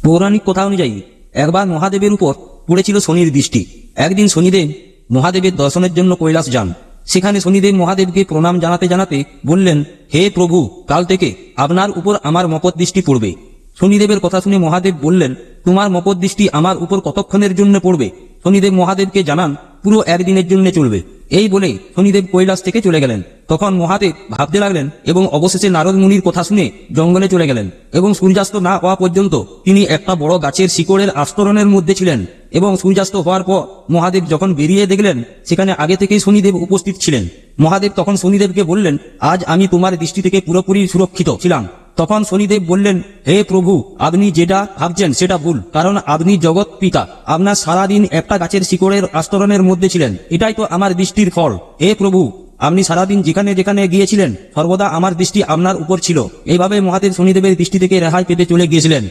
পৌরাণিক কথা অনুযায়ী একবার মহাদেবের উপর পড়েছিল শনির দৃষ্টি। একদিন শনিদেব মহাদেবের দর্শনের জন্য কৈলাস যান। সেখানে শনিদেব মহাদেবকে প্রণাম জানাতে জানাতে বললেন, হে প্রভু, কাল থেকে আপনার উপর আমার মকর দৃষ্টি পড়বে। শনিদেবের কথা শুনে মহাদেব বললেন, তোমার মকর দৃষ্টি আমার উপর কতক্ষণের জন্য পড়বে? শনিদেব মহাদেবকে জানান, পুরো একদিনের জন্য চলবে। এই বলে শনিদেব কৈলাস থেকে চলে গেলেন। তখন মহাদেব ভাবতে লাগলেন এবং অবশেষে নারদ মুনির কথা শুনে জঙ্গলে চলে গেলেন এবং সূর্যাস্ত না হওয়া পর্যন্ত তিনি একটা বড় গাছের শিকড়ের আস্তরণের মধ্যে ছিলেন। এবং সূর্যাস্ত হওয়ার পর মহাদেব যখন বেরিয়ে দেখলেন সেখানে আগে থেকেই শনিদেব উপস্থিত ছিলেন। মহাদেব তখন শনিদেবকে বললেন, আজ আমি তোমার দৃষ্টি থেকে পুরোপুরি সুরক্ষিত ছিলাম। তখন শনিদেব বললেন, হে প্রভু, আপনি যেটা ভাবছেন সেটা ভুল, কারণ আপনি জগৎ পিতা। আপনার সারাদিন একটা গাছের শিকড়ের আস্তরণের মধ্যে ছিলেন, এটাই তো আমার দৃষ্টির ফল। হে প্রভু, আপনি সারাদিন যেখানে যেখানে গিয়েছিলেন সর্বদা আমার দৃষ্টি আপনার উপর ছিল। এইভাবে মহাদেব শনিদেবের দৃষ্টি থেকে রেহাই পেতে চলে গিয়েছিলেন।